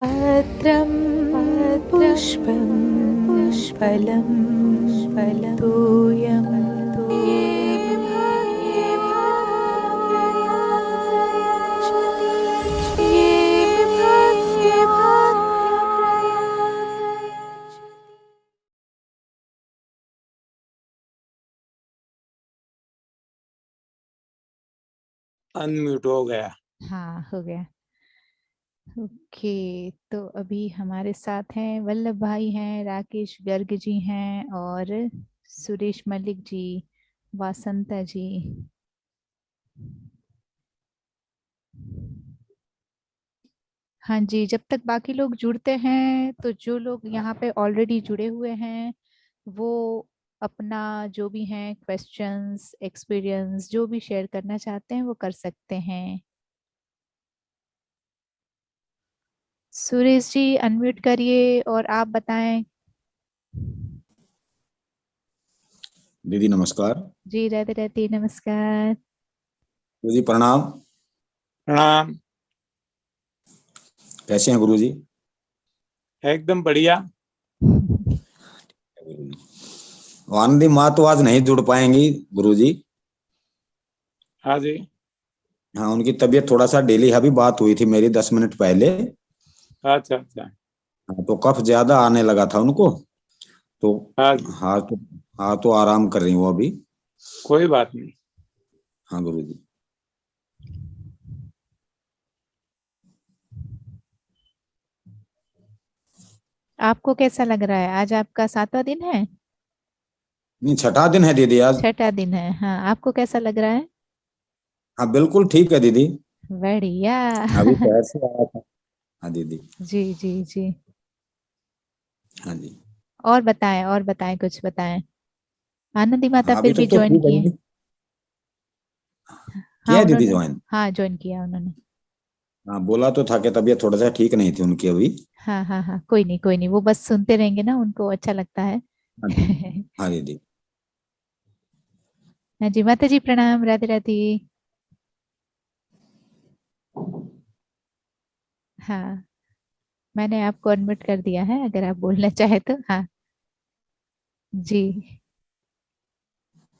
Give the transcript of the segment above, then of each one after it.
पत्रं पुष्पं फलं तोयं अनम्यूट हो गया। हाँ हो गया। ओके, तो अभी हमारे साथ हैं वल्लभ भाई हैं, राकेश गर्ग जी हैं और सुरेश मलिक जी, वासंता जी। हाँ जी, जब तक बाकी लोग जुड़ते हैं तो जो लोग यहाँ पे ऑलरेडी जुड़े हुए हैं वो अपना जो भी हैं क्वेश्चंस, एक्सपीरियंस जो भी शेयर करना चाहते हैं वो कर सकते हैं। सुरेश जी अनम्यूट करिए और आप बताएं। दीदी नमस्कार। जी राधे राधे, नमस्कार। गुरु जी प्रणाम। प्रणाम। कैसे हैं गुरु जी? एकदम बढ़िया। आनंदी माँ तो आज नहीं जुड़ पाएंगी गुरु जी। हाँ जी। हाँ, उनकी तबीयत थोड़ा सा डेली अभी बात हुई थी मेरी 10 मिनट पहले। अच्छा अच्छा। हाँ, तो कफ ज्यादा आने लगा था उनको। तो हाँ जी, हाँ तो आराम कर रही हूँ अभी। कोई बात नहीं। हाँ गुरु जी। आपको कैसा लग रहा है? आज आपका 7वां दिन है? नहीं, छठा दिन है दीदी आज। 6ठा दिन है। हाँ, आपको कैसा लग रहा है? हाँ बिल्कुल ठीक है दीदी। बढ़िया। अभी शहर से आया था। हाँ दीदी। जी जी जी। हाँ जी। और बताएं कुछ बताएं। आनंदी माता हाँ फिर अभी भी तक तो ज्वाइन ठीक है किए? दीदी। हाँ किया है दीदी उन्होंने, ज्वाइन। हाँ ज्वाइन किया उन्होंने। हाँ बोला तो था कि तबीयत थोड़ा सा ठीक नहीं थी उनकी अभी। हाँ हाँ हाँ, कोई नहीं कोई नहीं, वो बस सुनते रहेंगे ना, उनको अच्छा लगता है। हाँ दीदी। हाँ दीदी। हाँ जी, माता जी प्रणाम, राधे राधे। हाँ, मैंने आपको अनम्यूट कर दिया है, अगर आप बोलना चाहे तो। हाँ जी,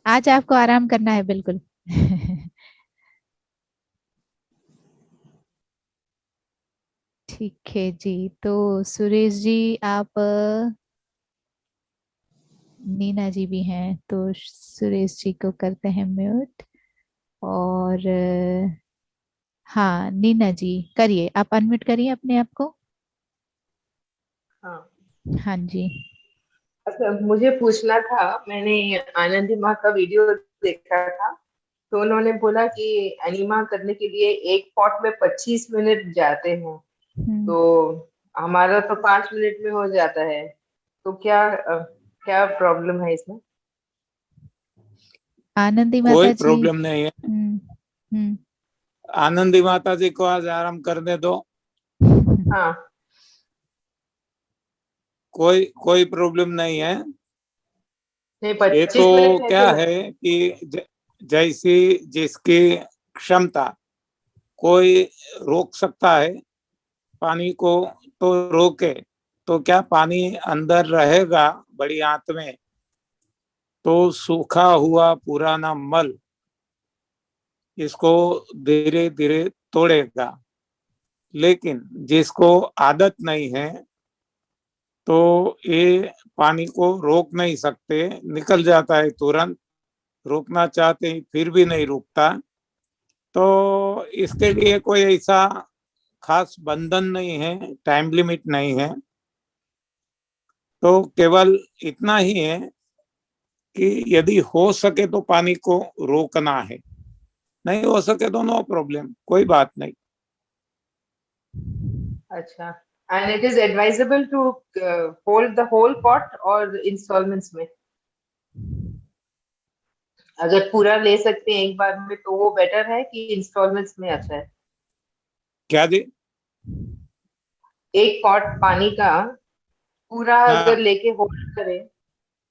आज आपको आराम करना है बिल्कुल। ठीक है जी। तो सुरेश जी आप नीना जी भी हैं तो सुरेश जी को करते हैं म्यूट। और हाँ नीना जी करिए, आप अनम्यूट करिए अपने आप को। हाँ। हाँ जी। अच्छा, मुझे पूछना था। मैंने आनंदी माँ का वीडियो देखा था, तो उन्होंने बोला कि एनिमा करने के लिए एक पॉट में 25 मिनट जाते हैं। हम्म, तो हमारा तो 5 मिनट में हो जाता है। तो क्या प्रॉब्लम है इसमें? आनंदी कोई माता जी। प्रॉब्लम नहीं है। हम्म। आनंदी माता जी को आज आराम करने दो। हाँ। कोई कोई प्रॉब्लम नहीं है। नहीं, ये 25 मिनट तो है क्या तो है कि जैसी जिसकी क्षमता, कोई रोक सकता है पानी को तो रोके। तो क्या पानी अंदर रहेगा बड़ी आंत में, तो सूखा हुआ पुराना मल इसको धीरे धीरे तोड़ेगा। लेकिन जिसको आदत नहीं है तो ये पानी को रोक नहीं सकते, निकल जाता है तुरंत। रोकना चाहते हैं फिर भी नहीं रुकता। तो इसके लिए कोई ऐसा खास बंधन नहीं है, टाइम लिमिट नहीं है। तो केवल इतना ही है कि यदि हो सके तो पानी को रोकना है, नहीं हो सके तो नो प्रॉब्लम, कोई बात नहीं। अच्छा। And it is advisable to hold the whole pot और इंस्टॉलमेंट्स में? अगर पूरा ले सकते हैं एक बार में तो वो बेटर है कि इंस्टॉलमेंट्स में अच्छा है? क्या जी? एक पॉट पानी का पूरा अगर हाँ, लेके होल्ड करें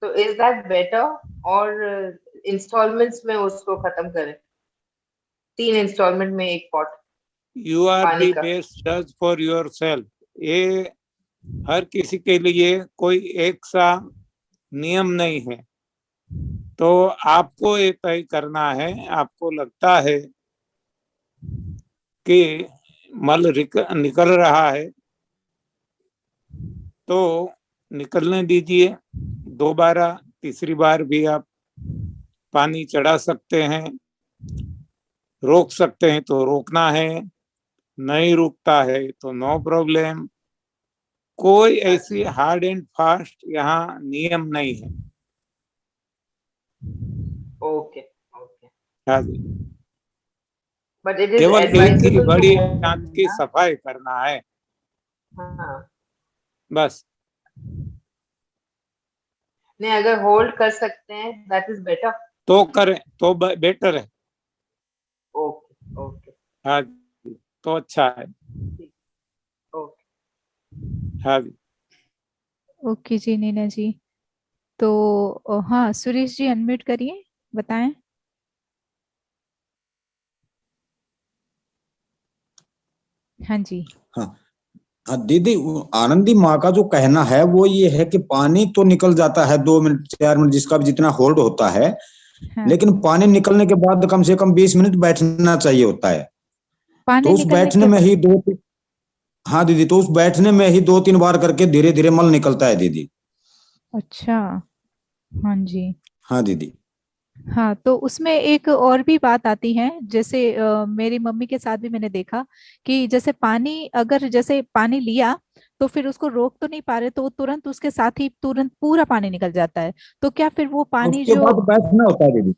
तो इज दैट बेटर, और इंस्टॉलमेंट्स में उसको खत्म करें? 3 इंस्टॉलमेंट में एक पॉट यू आर पानी दी का। बेस्ट जज फॉर योर सेल्फ। ये हर किसी के लिए कोई एक सा नियम नहीं है। तो आपको ये तय करना है, आपको लगता है कि मल निकल रहा है तो निकलने दीजिए। दोबारा तीसरी बार भी आप पानी चढ़ा सकते हैं, रोक सकते हैं तो रोकना है, नहीं रुकता है तो नो प्रॉब्लम। कोई ऐसी हार्ड एंड फास्ट यहाँ नियम नहीं है। ओके ओके, हाँ जी, बट इट इज केवल एक ही एडवाइजेबल टू बड़ी होल्ड आंत की ना। सफाई करना है हाँ, बस। नहीं, अगर होल्ड कर सकते हैं दैट इज बेटर। तो करें तो बेटर है। ओके ओके, हाँ जी, तो अच्छा है। ओके। हाँ जी, ओके जी नीना जी। तो हाँ सुरेश जी अनम्यूट करिए, बताएं। हाँ जी। हाँ हाँ दीदी, आनंदी माँ का जो कहना है वो ये है कि पानी तो निकल जाता है 2 मिनट 4 मिनट जिसका भी जितना होल्ड होता है, हाँ, लेकिन पानी निकलने के बाद कम से कम 20 मिनट बैठना चाहिए होता है। पानी तो उस निकलने बैठने के में बाद। ही हाँ दीदी, तो उस बैठने में ही 2-3 बार करके धीरे धीरे मल निकलता है दीदी। अच्छा। हाँ जी। हाँ दीदी। हाँ तो उसमें एक और भी बात आती है, जैसे मेरी मम्मी के साथ भी मैंने देखा कि जैसे पानी, अगर जैसे पानी लिया तो फिर उसको रोक तो नहीं पा रहे, तो वो तुरंत उसके साथ ही तुरंत पूरा पानी निकल जाता है। तो क्या फिर वो पानी उसके जो, बाद बैठना होता है दीदी।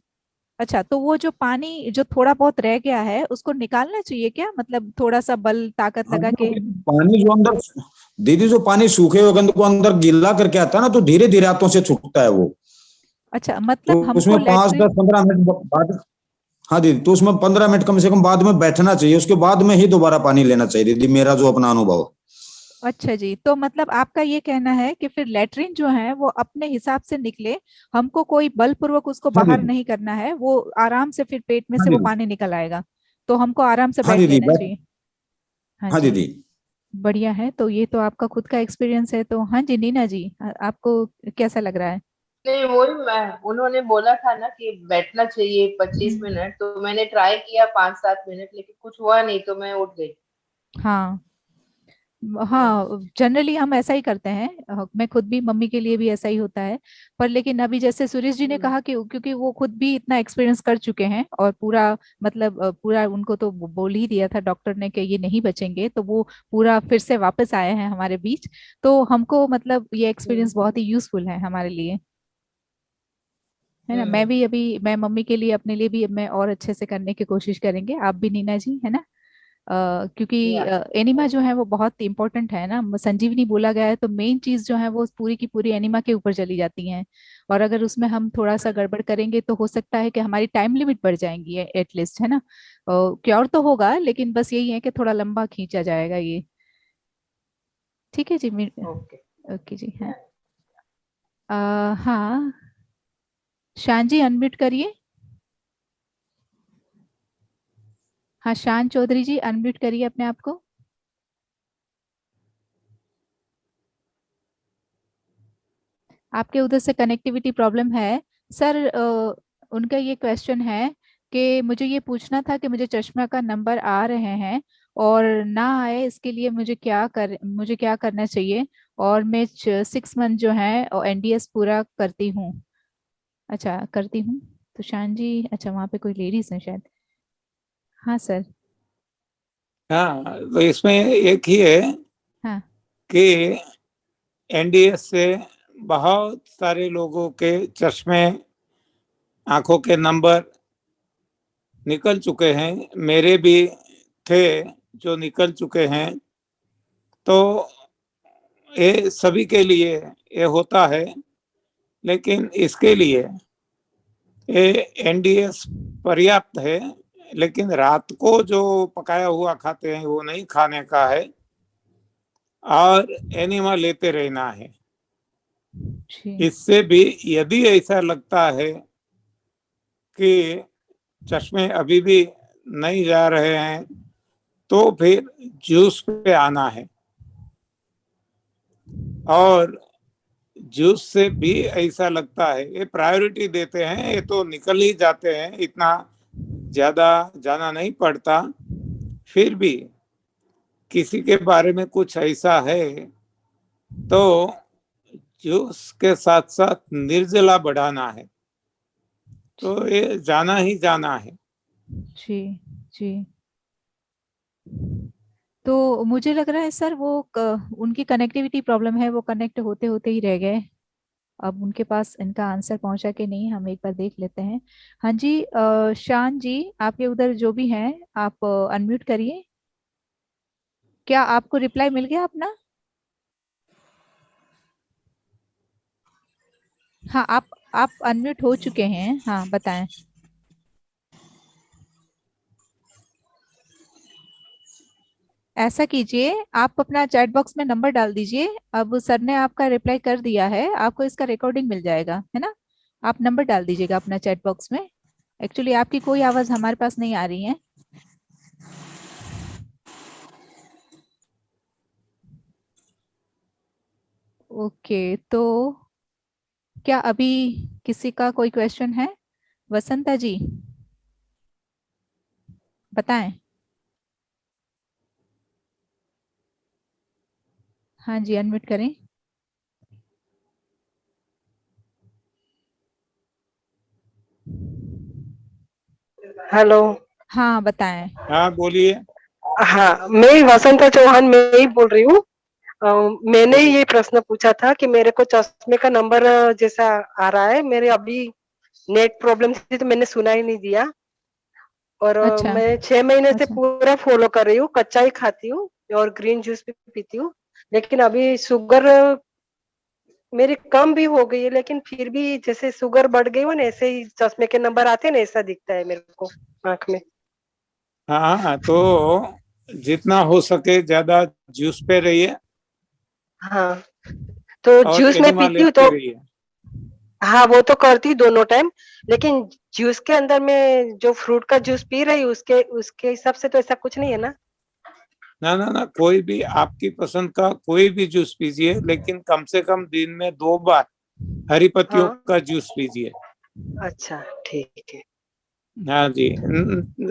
अच्छा तो वो जो पानी जो थोड़ा बहुत रह गया है उसको निकालना चाहिए क्या, मतलब थोड़ा सा बल ताकत हाँ लगा वो के? दीदी, पानी जो अंदर दीदी जो पानी सूखे हुए गंद को अंदर गीला करके आता है ना, तो धीरे धीरे हाथों से छूटता है वो। अच्छा तो मतलब हमको उसमें 5 10 लेटरिन। 15 मिनट बाद, हाँ दीदी, तो उसमें 15 मिनट कम से कम बाद में बैठना चाहिए, उसके बाद में ही दोबारा पानी लेना चाहिए दीदी, मेरा जो अपना अनुभव। अच्छा जी, तो मतलब आपका ये कहना है कि फिर लेटरिन जो है वो अपने हिसाब से निकले, हमको कोई बलपूर्वक उसको हाँ बाहर दीदी। नहीं करना है, वो आराम से फिर पेट में हाँ से वो दीदी। पानी निकल आएगा, तो हमको आराम से हाँ बैठ दीदी लेना बैठ। चाहिए। हाँ हाँ जी। दीदी। बढ़िया है, तो ये तो आपका खुद का एक्सपीरियंस है। तो हाँ जी नीना जी, आपको कैसा लग रहा है? नहीं, वही मैं, उन्होंने बोला था ना कि बैठना चाहिए 25 मिनट, तो मैंने ट्राई किया 5 7 मिनट, लेकिन कुछ हुआ नहीं तो मैं उठ गई। हाँ हाँ, जनरली हम ऐसा ही करते हैं, मैं खुद भी, मम्मी के लिए भी ऐसा ही होता है। पर लेकिन अभी जैसे सुरेश जी ने हम्म, कहा कि क्योंकि वो खुद भी इतना एक्सपीरियंस कर चुके हैं और पूरा मतलब पूरा उनको तो बोल ही दिया था डॉक्टर ने कि ये नहीं बचेंगे, तो वो पूरा फिर से वापस आए हैं हमारे बीच। तो हमको मतलब ये एक्सपीरियंस हम्म, बहुत ही यूजफुल है हमारे लिए, है ना। मैं हम्म, भी अभी, मैं मम्मी के लिए अपने लिए भी मैं और अच्छे से करने की कोशिश करेंगे, आप भी नीना जी, है ना। क्योंकि या एनिमा जो है वो बहुत इंपॉर्टेंट है ना, संजीवनी बोला गया है, तो मेन चीज जो है वो पूरी की पूरी एनिमा के ऊपर चली जाती हैं। और अगर उसमें हम थोड़ा सा गड़बड़ करेंगे तो हो सकता है कि हमारी टाइम लिमिट बढ़ जाएंगी एटलीस्ट, है ना। क्योर तो होगा, लेकिन बस यही है कि थोड़ा लंबा खींचा जाएगा ये। ठीक है जी ओके। ओके जी, हाँ। हाँ शान जी अनम्यूट करिए। हाँ शान चौधरी जी अनम्यूट करिए अपने आप को। आपके उधर से कनेक्टिविटी प्रॉब्लम है सर। उनका ये क्वेश्चन है कि मुझे ये पूछना था कि मुझे चश्मा का नंबर आ रहे हैं और ना आए, इसके लिए मुझे क्या करना चाहिए। और मैं 6 मंथ जो है एनडीएस पूरा करती हूँ। अच्छा करती हूँ। तो शान जी, अच्छा वहाँ पे कोई लेडीज है शायद। हाँ सर। हाँ तो इसमें एक ही है हाँ कि एनडीएस से बहुत सारे लोगों के चश्मे, आंखों के नंबर निकल चुके हैं, मेरे भी थे जो निकल चुके हैं। तो ये सभी के लिए ये होता है, लेकिन इसके लिए ये एनडीएस पर्याप्त है। लेकिन रात को जो पकाया हुआ खाते हैं वो नहीं खाने का है, और एनिमा लेते रहना है। जी। इससे भी यदि ऐसा लगता है कि चश्मे अभी भी नहीं जा रहे हैं तो फिर जूस पे आना है। और जूस से भी ऐसा लगता है, ये प्रायोरिटी देते हैं, ये तो निकल ही जाते हैं, इतना ज्यादा जाना नहीं पड़ता। फिर भी किसी के बारे में कुछ ऐसा है तो जूस के साथ साथ निर्जला बढ़ाना है, तो ये जाना ही जाना है। जी जी। तो मुझे लग रहा है सर वो उनकी कनेक्टिविटी प्रॉब्लम है, वो कनेक्ट होते होते ही रह गए। अब उनके पास इनका आंसर पहुंचा कि नहीं, हम एक बार देख लेते हैं। हाँ जी, शान जी, आपके उधर जो भी हैं आप अनम्यूट करिए। क्या आपको रिप्लाई मिल गया अपना? हाँ, आप अनम्यूट हो चुके हैं, हाँ बताएं। ऐसा कीजिए, आप अपना चैट बॉक्स में नंबर डाल दीजिए। अब सर ने आपका रिप्लाई कर दिया है, आपको इसका रिकॉर्डिंग मिल जाएगा, है ना? आप नंबर डाल दीजिएगा अपना चैट बॉक्स में। एक्चुअली आपकी कोई आवाज हमारे पास नहीं आ रही है। ओके, तो क्या अभी किसी का कोई क्वेश्चन है? वसंता जी बताएं। हाँ जी, अनम्यूट करें। हेलो। हाँ बताएं। हाँ बोलिए। हाँ, मैं वसंता चौहान मैं ही बोल रही हूँ। मैंने ये प्रश्न पूछा था कि मेरे को चश्मे का नंबर जैसा आ रहा है, मेरे अभी नेट प्रॉब्लम थी तो मैंने सुना ही नहीं दिया। और अच्छा मैं 6 महीने से अच्छा। पूरा फॉलो कर रही हूँ, कच्चा ही खाती हूँ और ग्रीन जूस भी पीती हूँ। लेकिन अभी शुगर मेरी कम भी हो गई है, लेकिन फिर भी जैसे शुगर बढ़ गई हो ना, ऐसे ही चश्मे के नंबर आते हैं ना, ऐसा दिखता है मेरे को आंख में। हाँ तो जितना हो सके ज्यादा जूस पे रहिए हाँ, तो और जूस मैं एनिमा पीती हूँ लेते तो रहिए। हाँ, वो तो करती दोनों टाइम। लेकिन जूस के अंदर में जो फ्रूट का जूस पी रही हूँ, उसके उसके हिसाब से तो ऐसा कुछ नहीं है ना? ना ना ना, कोई भी आपकी पसंद का कोई भी जूस पीजिए, लेकिन कम से कम दिन में 2 बार हरी पत्तियों हाँ, का जूस पीजिए। अच्छा ठीक है। हाँ जी,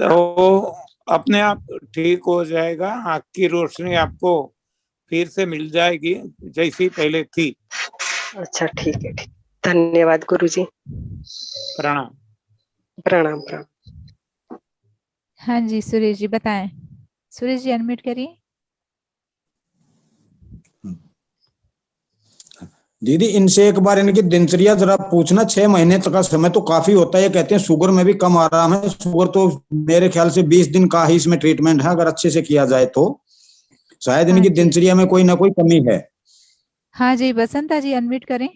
वो अपने आप ठीक हो जाएगा, आँख की रोशनी आपको फिर से मिल जाएगी जैसी पहले थी। अच्छा ठीक है, ठीक। धन्यवाद गुरुजी। प्रणाम। प्रणाम प्रणाम। हाँ जी, सुरेश जी बताएं। सुरेश जी अनम्यूट करिए। दीदी इनसे एक बार इनकी दिनचर्या जरा पूछना, 6 महीने तक का समय तो काफी होता है, ये कहते हैं शुगर में भी कम आराम है। शुगर तो मेरे ख्याल से 20 दिन का ही इसमें ट्रीटमेंट है, अगर अच्छे से किया जाए तो शायद हाँ इनकी जी। दिनचर्या में कोई ना कोई कमी है। हाँ जी, बसंता जी अनम्यूट करें।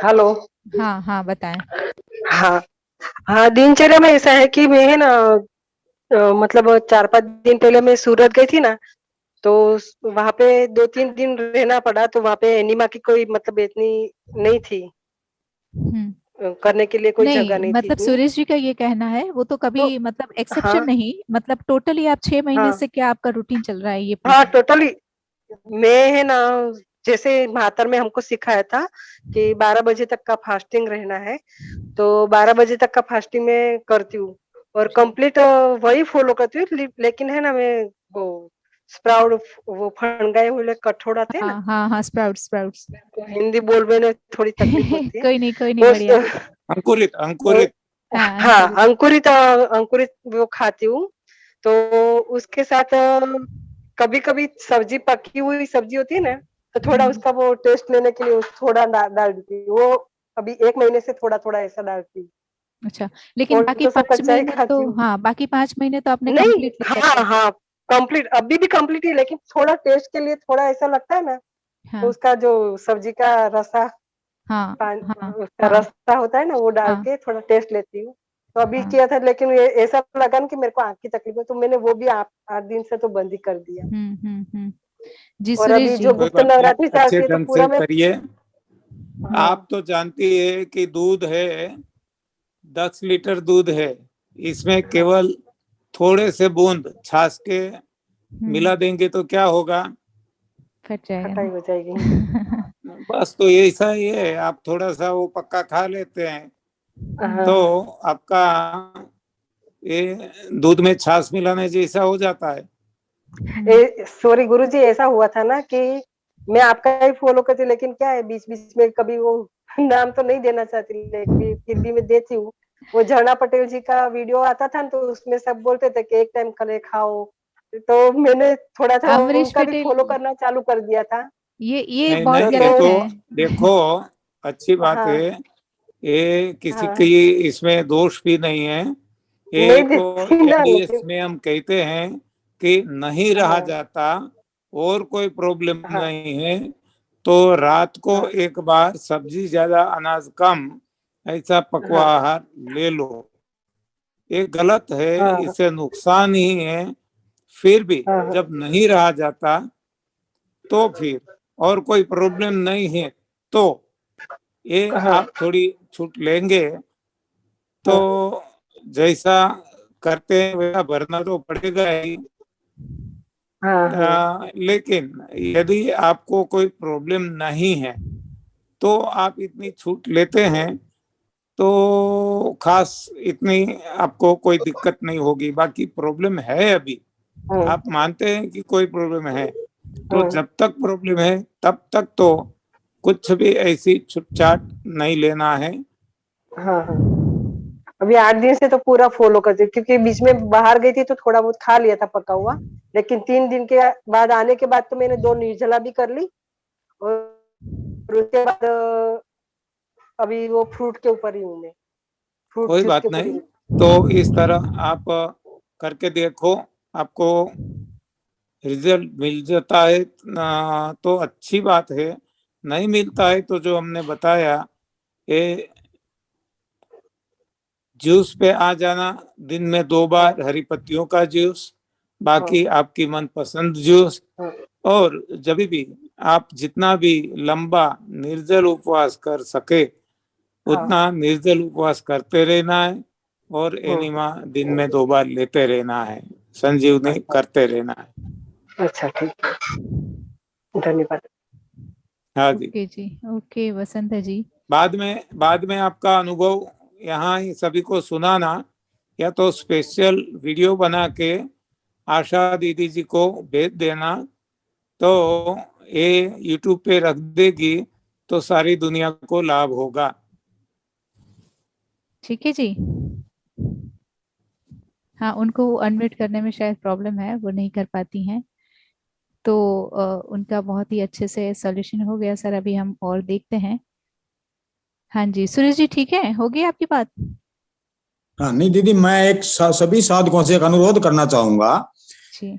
हेलो। हाँ हाँ बताएं। हाँ हाँ, दिनचर्या में ऐसा है कि मैं है ना, मतलब 4-5 दिन पहले मैं सूरत गई थी ना, तो वहां पे 2-3 दिन रहना पड़ा, तो वहां पे एनिमा की कोई मतलब इतनी नहीं थी, हम्म। करने के लिए कोई नहीं जगह नहीं थी मतलब इतनी। सुरेश जी का ये कहना है, वो तो तो कभी मतलब एक्सेप्शन हाँ नहीं, मतलब टोटली आप 6 महीने हाँ से क्या आपका रूटीन चल रहा है ये हाँ, पूछ रहे टोटली मैं है ना, जैसे महातर में हमको सिखाया था कि 12 बजे तक का फास्टिंग रहना है, तो 12 बजे तक का फास्टिंग मैं करती हूँ और कंप्लीट वही फॉलो करती हूँ। लेकिन है ना, मैं वो स्प्राउट, वो फंगाए हुए कठोर आते हैं हैं। ना, हाँ हाँ हाँ, स्प्राउट्स स्प्राउट्स। तो हिंदी बोलने में थोड़ी तकलीफ होती है। कोई नहीं, वो बढ़िया। अंकुरित वो अंकुरित। हाँ हाँ, अंकुरित। अंकुरित अंकुरित वो खाती हूँ। तो उसके साथ कभी-कभी सब्जी, पकी हुई सब्जी होती है ना, तो थोड़ा हम्म। उसका वो टेस्ट लेने के लिए थोड़ा डाल देती हूँ। वो अभी 1 महीने से थोड़ा-थोड़ा ऐसा डालती हूँ। अच्छा, लेकिन और बाकी तो सब पांच कच्चा ही महीने खाती तो, हूँ। हाँ बाकी 5 महीने तो आपने नहीं, कंप्लीट लिया हाँ, है। हाँ, कंप्लीट अभी भी कंप्लीट ही, लेकिन थोड़ा टेस्ट के लिए थोड़ा ऐसा लगता है ना, तो हाँ उसका जो सब्जी का रसा, हाँ हाँ उसका हाँ रास्ता होता है ना, वो डाल हाँ के थोड़ा टेस्ट लेती हूँ। तो अभी हाँ। किया था, लेकिन ये ऐसा लगा ना कि मेरे को आँख की तकलीफ है, तो मैंने वो भी 8 दिन से तो बंद ही कर दिया। हम्म। जी और सुरेश अभी जी। जो कोई गुप्त बात नहीं, नवरात्रि अच्छे चाहती है तो ढंग पूरा से मैं करिए। हाँ आप तो जानती है कि दूध है, 10 लीटर दूध है, इसमें हाँ केवल थोड़े से बूंद छाछ के मिला हम्म, देंगे तो क्या होगा? फट जाएगा खटाई ना। हो जाएगी। बस तो ऐसा ही है, आप थोड़ा सा वो पक्का खा लेते हैं तो हाँ आपका ये दूध में छाछ मिलाने जैसा हो जाता है। सॉरी गुरुजी, ऐसा हुआ था ना कि मैं आपका ही फॉलो करती हूँ, लेकिन क्या है बीच बीच में कभी वो नाम तो नहीं देना चाहती, लेकिन फिर भी मैं देती हूँ। वो झरना पटेल जी का वीडियो आता था ना, तो उसमें सब बोलते थे कि एक टाइम कले खाओ, तो मैंने थोड़ा थोड़ा अमरीश उनका भी पटेल, फॉलो करना चालू कर दिया था। ये नहीं बहुत नहीं, ये गलत तो है। देखो, अच्छी बात है, हाँ ये किसी की हाँ, इसमें दोष भी नहीं है। ये नहीं तो देती ना एनडीएस लेकिन में हम कहते हैं कि नहीं रहा हाँ जाता और कोई प्रॉब्लम हाँ नहीं है तो रात को हाँ एक बार सब्जी ज्यादा अनाज कम ऐसा पकवा हाँ आहार ले लो। ये गलत है, हाँ इससे नुकसान ही है। फिर भी हाँ जब नहीं रहा जाता तो फिर और कोई प्रॉब्लम नहीं है तो ये हाँ आप थोड़ी छूट लेंगे तो हाँ जैसा करते हैं वैसा भरना तो पड़ेगा ही। हाँ हाँ लेकिन यदि आपको कोई प्रॉब्लम नहीं है तो आप इतनी छूट लेते हैं तो खास इतनी आपको कोई दिक्कत नहीं होगी। बाकी प्रॉब्लम है अभी, हाँ आप मानते हैं कि कोई प्रॉब्लम है, तो हाँ जब तक प्रॉब्लम है तब तक तो कुछ भी ऐसी छूटछाट नहीं लेना है। हाँ हाँ। अभी 8 दिन से तो पूरा फॉलो करती हूँ, क्योंकि बीच में बाहर गई थी तो थोड़ा बहुत खा लिया था पका हुआ, लेकिन 3 दिन के बाद आने के बाद तो मैंने 2 निर्जला भी कर ली, और उसके बाद अभी वो फ्रूट के ऊपर ही हूँ मैं, फ्रूट कोई जूस बात के ऊपर ही नहीं, हूँ। तो इस तरह आप करके देखो, आपको रिजल्ट मिल जाता है तो अच्छी बात है, नहीं मिलता है तो जो हमने बताया ये जूस पे आ जाना, दिन में 2 बार हाँ हरी पत्तियों का जूस, हाँ बाकी आपकी मनपसंद जूस। हाँ और जब भी आप जितना भी लंबा निर्जल उपवास कर सके हाँ उतना निर्जल उपवास करते रहना है और हाँ, एनिमा दिन में 2 बार लेते रहना है, संजीवनी अच्छा करते रहना है। अच्छा, ठीक है, धन्यवाद। हाँ जी। ओके जी, ओके वसंत जी। बाद में आपका अनुभव यहाँ ही सभी को सुनाना, या तो स्पेशल वीडियो बना के आशा दीदी जी को भेज देना, तो ये यूट्यूब पे रख देगी तो सारी दुनिया को लाभ होगा। ठीक है जी। हाँ, उनको अनम्यूट करने में शायद प्रॉब्लम है, वो नहीं कर पाती हैं। तो उनका बहुत ही अच्छे से सॉल्यूशन हो गया सर। अभी हम और देखते हैं। हाँ जी सुरेश जी, ठीक है, हो गई आपकी बात? हाँ नहीं दीदी, मैं एक सभी साधकों से एक अनुरोध करना चाहूंगा जी।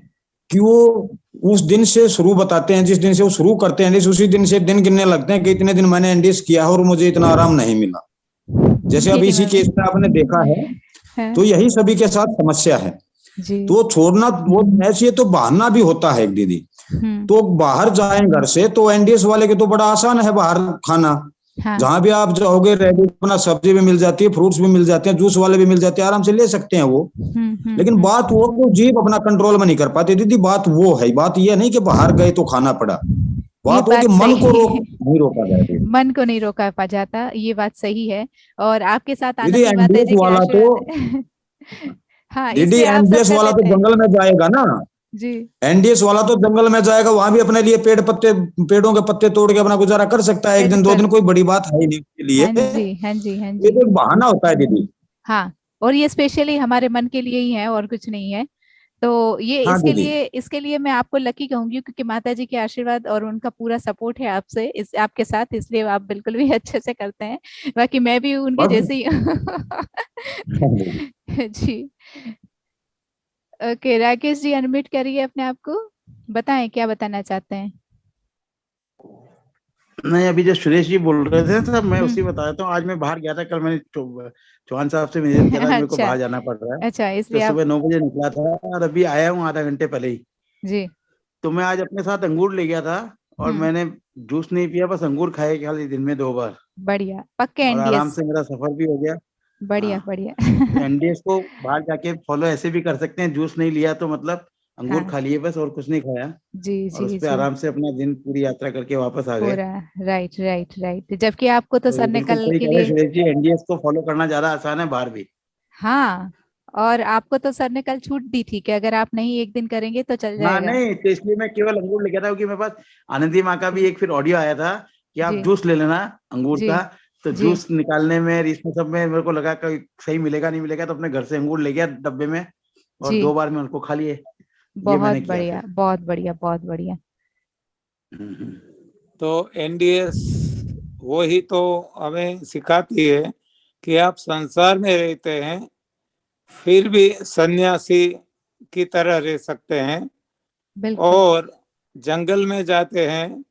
कि वो उस दिन से शुरू बताते हैं, जिस दिन से वो शुरू करते हैं उसी दिन से दिन गिनने लगते हैं कि इतने दिन मैंने एनडीएस किया है और मुझे इतना आराम नहीं मिला। जैसे अब मेरी इसी मम्मी। केस में आपने देखा है, हाँ, तो यही सभी के साथ समस्या है। जी। तो छोड़ना वो ऐसे तो बहाना भी होता है एक दीदी। हम्म। तो बाहर जाएं घर से तो एनडीएस वाले के तो बड़ा आसान है बाहर खाना। हाँ। जहां भी आप जाओगे रेडी अपना सब्जी भी मिल जाती है, फ्रूट्स भी मिल जाते हैं, जूस वाले भी मिल जाते हैं, आराम से ले सकते हैं वो। लेकिन बात वो तो जीभ अपना कंट्रोल में नहीं कर पाती दीदी। बात वो है, बात ये नहीं कि बाहर गए तो खाना पड़ा, ये बात वो कि बात मन को सही रोक है। नहीं रोका जाए दीदी। मन को नहीं रोका पा जाता, ये बात सही है। और आपके साथ दीदी आनंदी माता एनडीएस जी के वाला तो आशीर्वाद है। हाँ, दीदी इसलिए आप सब एनडीएस कर वाला तो लेते जंगल हैं। में जाएगा ना। जी। एनडीएस वाला तो जंगल में जाएगा, वहां भी अपने लिए पेड़ों के पत्ते तोड़ के अपना गुजारा कर सकता है, एक दिन दो बिल्कुल। दिन, कोई बड़ी बात है ही नहीं उसके लिए। हाँ जी, हाँ जी, हाँ ये जी। तो एक बहाना होता है दीदी। हाँ, और ये स्पेशली हमारे मन के लिए ही है और कुछ नहीं है। तो ये हाँ दीदी। इसके लिए मैं आपको लकी कहूंगी, क्योंकि माता जी के आशीर्वाद और उनका पूरा सपोर्ट है आपसे, इस आपके साथ, इसलिए आप बिल्कुल भी अच्छे से करते हैं। बाकी मैं भी उनके बस जैसे ही हाँ दीदी। जी। ओके राकेश जी, अनम्यूट करिए अपने आप को, बताएं क्या बताना चाहते हैं। नहीं, अभी जो सुरेश जी बोल रहे थे सब मैं उसी हम्म। बता देता हूँ। आज मैं बाहर गया था, कल मैंने चौहान साहब से मेल किया था, आज मेरे को अच्छा। बाहर जाना पड़ रहा है। अच्छा, तो इसलिए आप। सुबह 9 बजे निकला था और अभी आया हूँ आधा घंटे पहले ही। जी। तो मैं आज अपने साथ अंगूर ले गया था और मैंने जूस नहीं पिया, बस अंगूर खाए खाली दिन में 2 बार, बढ़िया, पक्के और आराम एनडीएस। से मेरा सफर भी हो गया। बढ़िया हाँ, बढ़िया। तो एनडीएस को बाहर जाके फॉलो ऐसे भी कर सकते हैं, जूस नहीं लिया तो मतलब अंगूर हाँ खा लिए बस, और कुछ नहीं खाया, जी और उस जी पे जी, आराम से अपना दिन पूरी यात्रा करके वापस आ गए। पूरा। राइट राइट राइट, जबकि आपको तो तो सर ये ने बिल्कुल कल सही के कह रहे हैं लिए। सुरेश जी, एनडीएस को फॉलो करना ज्यादा आसान है बाहर भी। हाँ, और आपको तो सर ने कल छूट दी थी कि अगर आप नहीं एक दिन करेंगे तो चल हाँ जाएगा। नहीं, तो इसलिए मैं केवल अंगूर लेके था, क्योंकि मेरे पास आनंदी माँ का भी जी एक फिर ऑडियो आया था कि आप जी जूस ले लेना अंगूर जी का। तो जी। जूस निकालने में, इसमें सब में मेरे को लगा कि सही मिलेगा नहीं मिलेगा, तो अपने घर से अंगूर ले गया डब्बे में, और जी 2 बार में उनको खा लिए। ये बहुत मैंने किया बढ़िया फिर। बहुत बढ़िया बहुत बढ़िया। हम्म। तो एनडीएस वही तो हमें सिखाती है कि आप संसार में रहते हैं फिर भी सन्यासी की तरह रह सकते हैं, बिल्कुल। और जंगल में जाते हैं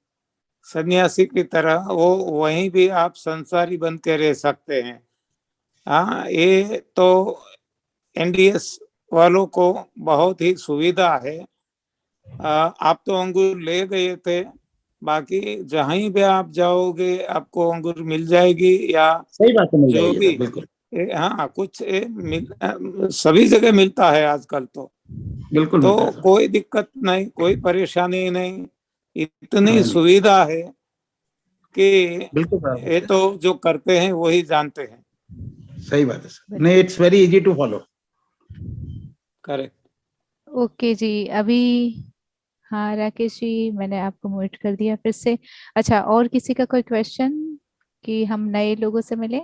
सन्यासी की तरह, वो वहीं भी आप संसारी बन के रह सकते हैं। हाँ, ये तो एनडीएस वालों को बहुत ही सुविधा है। आप तो अंगूर ले गए थे, बाकी जहाँ भी आप जाओगे आपको अंगूर मिल जाएगी, या सही बात समझ जो जाइए भी। सर, बिल्कुल हाँ, कुछ सभी जगह मिलता है आजकल बिल्कुल मिलता तो है सर। कोई दिक्कत नहीं, कोई परेशानी नहीं, इतनी हाँ जी, सुविधा है कि बिल्कुल बराबर ये है। तो जो करते हैं वही जानते हैं। सही बात है सर, नहीं बिल्कुल। It's very easy to follow. Correct. Okay ji, अभी हाँ राकेश जी, मैंने आपको म्यूट कर दिया फिर से। अच्छा, और किसी का कोई क्वेश्चन कि हम नए लोगों से मिले?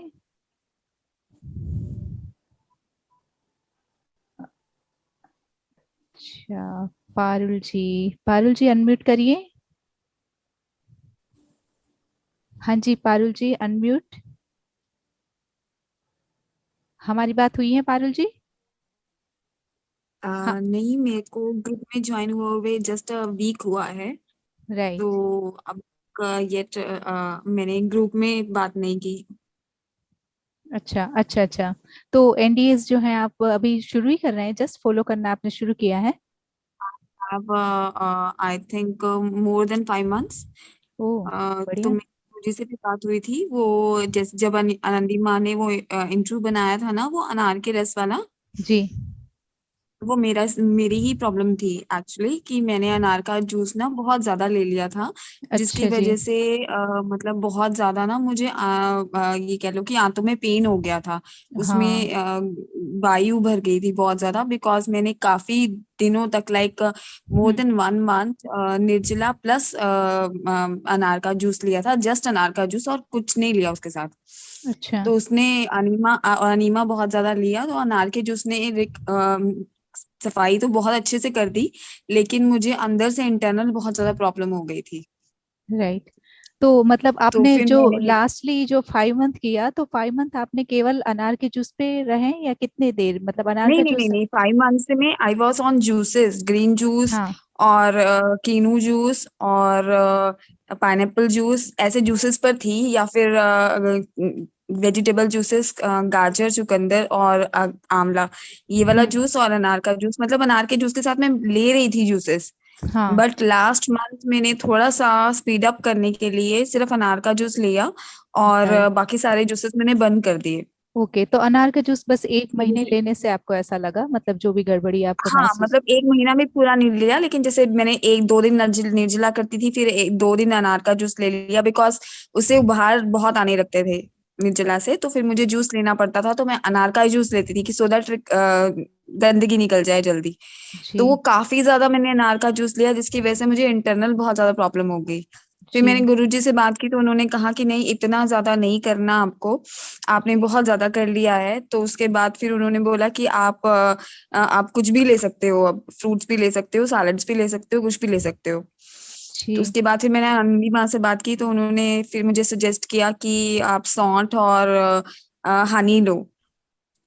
अच्छा, पारुल जी अनम्यूट करिए। हाँ जी, पारुल जी अनम्यूट। हमारी बात हुई है पारुल जी? हाँ। नहीं, मेरे को ग्रुप में ज्वाइन हुए जस्ट वीक हुआ है। राइट। तो अब येट मैंने ग्रुप में बात नहीं की। अच्छा अच्छा अच्छा, तो एनडीएस जो है आप अभी शुरू ही कर रहे हैं, जस्ट फॉलो करना आपने शुरू किया है? अब I think more than 5 months. ओ, तो बढ़िया। मुझे से भी बात हुई थी, वो जैसे जब आनंदी माँ ने वो इंटरव्यू बनाया था ना, वो अनार के रस वाला। जी। वो मेरी ही प्रॉब्लम थी एक्चुअली, कि मैंने अनार का जूस ना बहुत ज्यादा ले लिया था, जिसकी अच्छा जी। वजह से मतलब बहुत ज्यादा ना मुझे ये कह लो कि आंतों में पेन हो गया था। हाँ। उसमें वायु भर गई थी बहुत ज्यादा, बिकॉज मैंने काफी दिनों तक लाइक मोर हम्म। देन 1 मंथ निर्जला प्लस अनार का जूस लिया था, जस्ट अनार का जूस और कुछ नहीं लिया उसके साथ। अच्छा। तो उसने अनीमा बहुत ज्यादा लिया, तो अनार के जूस ने सफाई तो बहुत अच्छे से कर दी, लेकिन मुझे अंदर से इंटरनल बहुत ज्यादा प्रॉब्लम हो गई थी। राइट, तो मतलब तो आपने फिर जो मैंने लास्टली जो 5 मंथ किया, तो 5 मंथ आपने केवल अनार के जूस पे रहे, या कितने देर, मतलब अनार नहीं का नहीं नहीं जूस? नहीं 5 मंथ्स में I was on juices, green juice हाँ। और कीनू जूस और पाइनएप्पल जूस, ऐसे जूसेस पर थी, या फिर वेजिटेबल जूसेस, गाजर चुकंदर और आंवला, ये वाला हम्म। जूस और अनार का जूस, मतलब अनार के जूस के साथ मैं ले रही थी जूसेस। हाँ। बट लास्ट मंथ मैंने थोड़ा सा स्पीड अप करने के लिए सिर्फ अनार का जूस लिया, और राइट। बाकी सारे जूसेस मैंने बंद कर दिए। ओके, तो अनार का जूस बस एक इस वजह महीने से लेने से आपको ऐसा लगा, मतलब जो भी गड़बड़ी आपको हाँ, महसूस? मतलब 1 महीना में पूरा नहीं लिया, लेकिन जैसे मैंने 1-2 दिन निर्जला करती थी, फिर 1-2 दिन अनार का जूस ले लिया, बिकॉज उससे बाहर बहुत आने लगते थे निर्जला से, तो फिर मुझे जूस लेना पड़ता था, तो मैं अनार का ही जूस लेती थी कि सो दैट गंदगी निकल जाए जल्दी। तो वो जी काफी ज्यादा मैंने अनार का जूस लिया, जिसकी वजह से मुझे इंटरनल बहुत ज्यादा प्रॉब्लम हो गई। फिर मैंने जी। गुरुजी से बात की, तो उन्होंने कहा कि नहीं, इतना ज्यादा नहीं करना आपको, आपने बहुत ज्यादा कर लिया है। तो उसके बाद फिर उन्होंने बोला कि आप कुछ भी ले सकते हो, अब फ्रूट्स भी ले सकते हो, सैलड्स भी ले सकते हो, कुछ भी ले सकते हो। तो जी। उसके बाद फिर मैंने अनंदी माँ से बात की, तो उन्होंने फिर मुझे सजेस्ट किया कि आप सौंठ और हनी लो, जी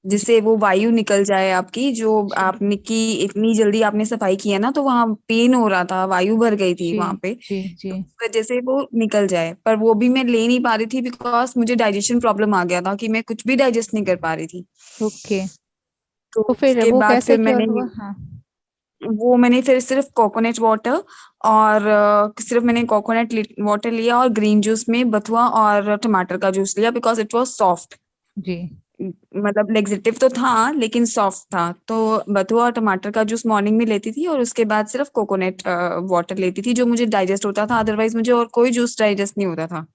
जिससे वो वायु निकल जाए आपकी, जो जी आपने की इतनी जल्दी आपने सफाई की है ना, तो वहां पेन हो रहा था, वायु भर गई थी जी वहां पे, जी जी। तो उस वजह से वो निकल जाए। पर वो भी मैं ले नहीं पा रही थी, बिकॉज मुझे डाइजेशन प्रॉब्लम आ गया था, कि मैं कुछ भी डाइजेस्ट नहीं कर पा रही थी। ओके, तो तो फिर उसके वो बाद कैसे फिर क्योर मैंने हुआ? हाँ। वो मैंने फिर सिर्फ कोकोनट वाटर और सिर्फ मैंने कोकोनट वाटर लिया और ग्रीन जूस में बथुआ और टमाटर का जूस लिया बिकॉज इट वाज सॉफ्ट। जी। मतलब लेग्जेटिव तो था लेकिन सॉफ्ट था, तो बथुआ और टमाटर का जूस मॉर्निंग में लेती थी और उसके बाद सिर्फ कोकोनट वाटर लेती थी जो मुझे डाइजेस्ट होता था, अदरवाइज मुझे और कोई जूस डाइजेस्ट नहीं होता था।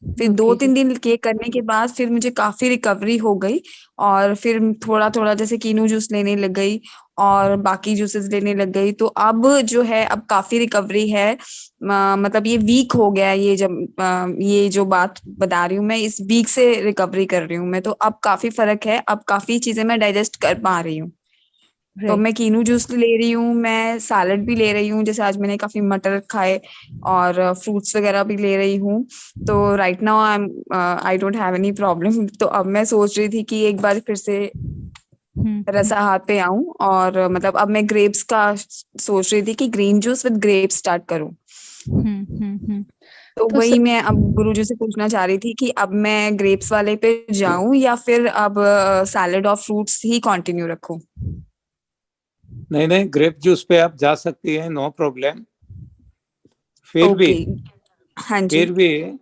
फिर ओके 2-3 दिन के करने के बाद फिर मुझे काफी रिकवरी हो गई और फिर थोड़ा थोड़ा जैसे कीनू जूस लेने लग गई और बाकी जूसेस लेने लग गई, तो अब जो है अब काफी रिकवरी है। मतलब ये वीक हो गया है, ये जब ये जो बात बता रही हूँ मैं इस वीक से रिकवरी कर रही हूँ मैं, तो अब काफी फर्क है, अब काफी चीजें मैं डाइजेस्ट कर पा रही हूँ। तो राइट। मैं कीनू जूस ले रही हूँ, मैं सैलेड भी ले रही हूँ, जैसे आज मैंने काफी मटर खाए और फ्रूट्स वगैरह भी ले रही हूँ। तो right now I don't have any problem. तो अब मैं सोच रही थी कि एक बार फिर से रसा हाथ पे आऊं और मतलब अब मैं ग्रेप्स का सोच रही थी कि green juice with grapes start करूं। तो तो वही मैं अब गुरुजी से पूछना चाह रही थी कि अब मैं ग्रेप्स वाले पे जाऊं या फिर अब सैलेड और फ्रूट्स ही कंटिन्यू रखूं। नहीं नहीं, ग्रेप जूस पे आप जा सकती हैं, नो प्रॉब्लम। फिर भी ओके। हाँ जी। फिर भी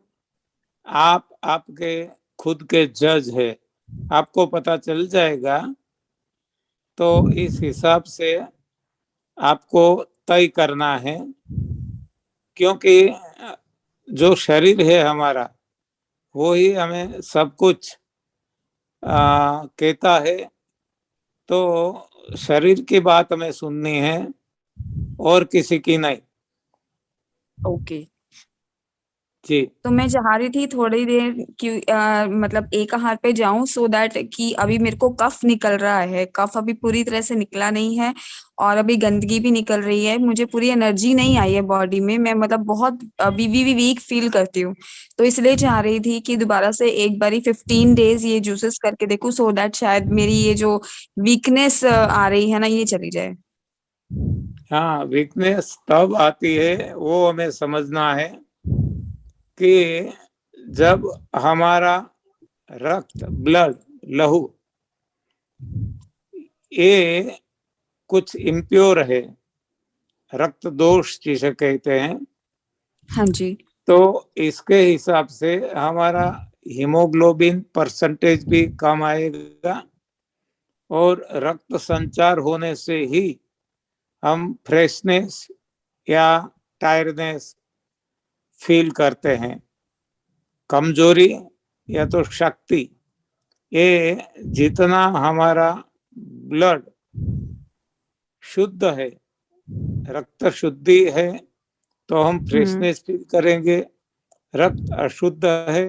आप आपके खुद के जज है, आपको पता चल जाएगा, तो इस हिसाब से आपको तय करना है। क्योंकि जो शरीर है हमारा वो ही हमें सब कुछ कहता है, तो शरीर की बात हमें सुननी है और किसी की नहीं। ओके। जी। तो मैं चाह रही थी थोड़ी देर कि मतलब एक हाथ पे जाऊं सो दैट कि अभी मेरे को कफ निकल रहा है, कफ अभी पूरी तरह से निकला नहीं है और अभी गंदगी भी निकल रही है, मुझे पूरी एनर्जी नहीं आई है बॉडी में, मैं मतलब बहुत अभी भी वीक फील करती हूँ। तो इसलिए चाह रही थी कि दोबारा से एक बारी 15 डेज ये जूसेस करके देखूं सो दैट शायद मेरी ये जो वीकनेस आ रही है ना ये चली जाए। हाँ, वीकनेस तब आती है, वो हमें समझना है कि जब हमारा रक्त, ब्लड, लहू ये कुछ इम्प्योर है, रक्त दोष जिसे कहते हैं, हाँ जी। तो इसके हिसाब से हमारा हीमोग्लोबिन परसेंटेज भी कम आएगा और रक्त संचार होने से ही हम फ्रेशनेस या टायर्डनेस फील करते हैं। कमजोरी या तो शक्ति, ये जितना हमारा ब्लड शुद्ध है, रक्त शुद्धि है, तो हम फ्रेशनेस फील करेंगे। रक्त अशुद्ध है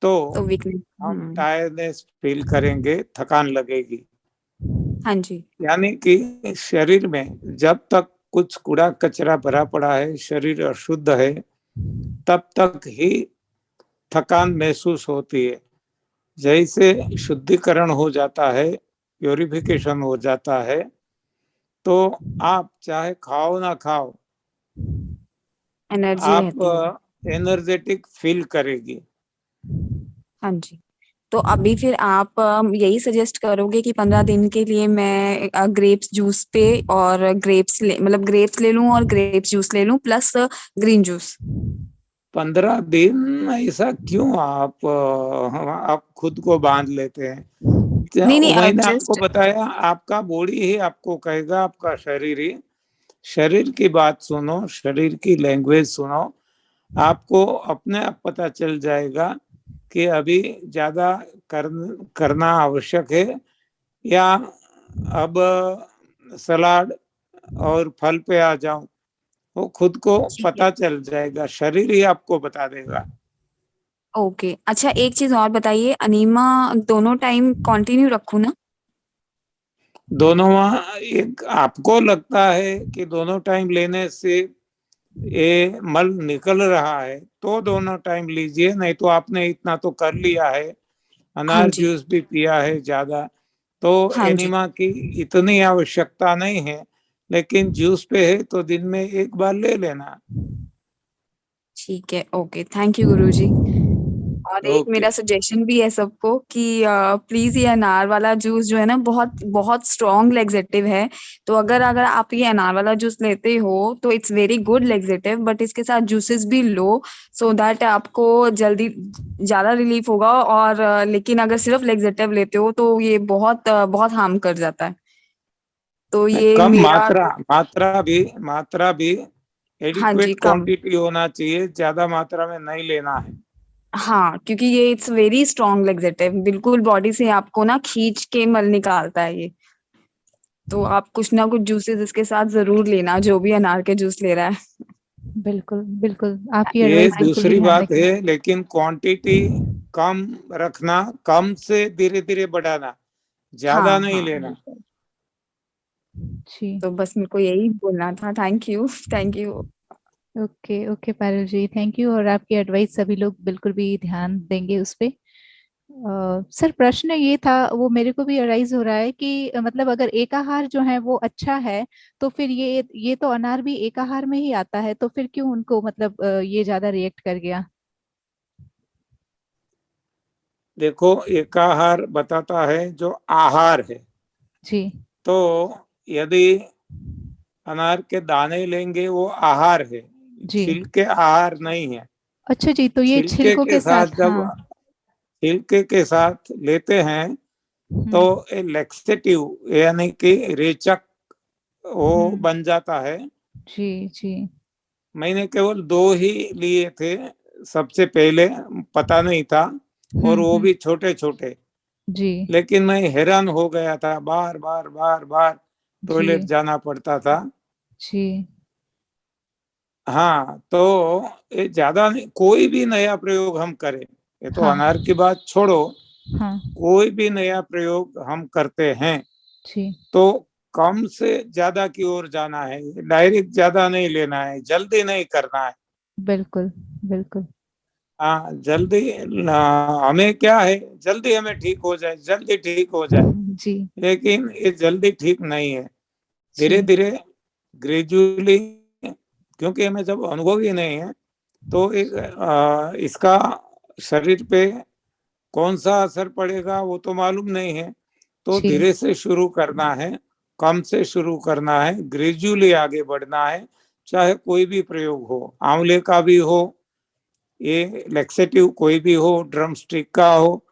तो तो वीकनेस। हम टायर्डनेस फील करेंगे, थकान लगेगी। हाँ जी। यानी कि शरीर में जब तक कुछ कूड़ा कचरा भरा पड़ा है, शरीर अशुद्ध है, तब तक ही थकान महसूस होती है। जैसे शुद्धिकरण हो जाता है, प्योरिफिकेशन हो जाता है, तो आप चाहे खाओ ना खाओ, एनर्जी रहती है। आप एनर्जेटिक फील करेगी। हाँ जी। तो अभी फिर आप यही सजेस्ट करोगे कि 15 दिन के लिए मैं ग्रेप्स जूस पे और ग्रेप्स मतलब ग्रेप्स ले लूं और ग्रेप्स जूस ले लूं प्लस ग्रीन जूस। 15 दिन ऐसा क्यों आप खुद को बांध लेते हैं? नहीं नहीं अब मैंने आपको जस्ट। बताया, आपका बॉडी ही आपको कहेगा, आपका शरीर ही। शरीर की बात सुनो, शरीर की लैंग्वेज सुनो, आपको अपने आप पता चल जाएगा कि अभी ज्यादा करना आवश्यक है या अब सलाद और फल पे आ जाऊं। वो खुद को ठीक है। पता चल जाएगा, शरीर ही आपको बता देगा। ओके। अच्छा एक चीज और बताइए, अनीमा दोनों टाइम कंटिन्यू रखूं ना? दोनों, एक आपको लगता है कि दोनों टाइम लेने से ये मल निकल रहा है तो दोनों टाइम लीजिए, नहीं तो आपने इतना तो कर लिया है, हाँ अनार जी। जूस भी पिया है ज्यादा, तो हाँ जी। एनिमा की इतनी आवश्यकता नहीं है। लेकिन जूस पे है तो दिन में एक बार ले लेना। ठीक है। ओके, थैंक यू गुरुजी। और एक ओके मेरा सजेशन भी है सबको कि प्लीज ये अनार वाला जूस जो है ना बहुत बहुत स्ट्रॉन्ग लेक्सेटिव है। तो अगर अगर आप ये अनार वाला जूस लेते हो तो it's very good laxative, but इसके साथ जूसेस भी लो सो दैट आपको जल्दी ज्यादा रिलीफ होगा। और लेकिन अगर सिर्फ लेक्सेटिव लेते हो तो ये बहुत बहुत हार्म कर जाता है। तो ये कम मेरा मात्रा भी हाँ जी एडिक्वेट कम। क्वांटिटी होना चाहिए, ज्यादा मात्रा में नहीं लेना है। हाँ क्योंकि ये इट्स वेरी स्ट्रॉन्ग लेक्सेटिव, बिल्कुल बॉडी से आपको ना खींच के मल निकालता है ये। तो आप कुछ ना कुछ जूसेस इसके साथ जरूर लेना, जो भी अनार के जूस ले रहा है। बिल्कुल बिल्कुल, आपकी ये एडवाइस बिल्कुल भी दूसरी ध्यान बात है, रखेंगे। लेकिन क्वांटिटी कम रखना, कम से धीरे धीरे बढ़ाना, ज्यादा हाँ नहीं हाँ लेना। जी। तो बस मेरे को यही बोलना था। Thank you thank you. Okay okay Parul ji, thank you. और आपकी एडवाइस सभी लोग बिल्कुल भी ध्यान देंगे उस पे। सर प्रश्न ये था, वो मेरे को भी अराइज हो रहा है कि मतलब अगर एकाहार जो है वो अच्छा है, तो फिर ये तो अनार भी एकाहार में ही आता है, तो फिर क्यों उनको मतलब ये ज्यादा रिएक्ट कर गया? देखो, एकाहार बताता है जो आहार है। जी तो यदि अनार के दाने लेंगे वो आहार है, जी। छिलके आहार नहीं है। अच्छा जी, तो ये छिलके छिलकों के के साथ साथ, जब हाँ। छिलके के साथ लेते हैं तो हम्म ये लेक्सेटिव यानी कि रेचक वो हम्म। बन जाता है। जी जी। मैंने केवल 2 ही लिए थे सबसे पहले, पता नहीं था, और वो हम्म। भी छोटे छोटे। जी लेकिन मैं हैरान हो गया था, बार बार बार बार टॉयलेट जी जाना पड़ता था। जी। हाँ, तो ये ज्यादा नहीं, कोई भी नया प्रयोग हम करें, ये तो हाँ अनार की बात छोड़ो, हाँ। कोई भी नया प्रयोग हम करते हैं जी तो कम से ज्यादा की ओर जाना है, डायरेक्ट ज्यादा नहीं लेना है, जल्दी नहीं करना है। बिल्कुल बिल्कुल। हाँ, जल्दी हमें क्या है, जल्दी हमें ठीक हो जाए, जल्दी ठीक हो जाए, जी लेकिन ये जल्दी ठीक नहीं है। धीरे जी। धीरे, ग्रेजुअली, क्योंकि हमें जब अनुभव ही नहीं है तो इसका शरीर पे कौन सा असर पड़ेगा वो तो मालूम नहीं है। तो जी धीरे से शुरू करना है, कम से शुरू करना है, ग्रेजुअली आगे बढ़ना है। चाहे कोई भी प्रयोग हो, आंवले का भी हो, ये लेक्सेटिव कोई भी हो, ड्रम स्टिक का हो,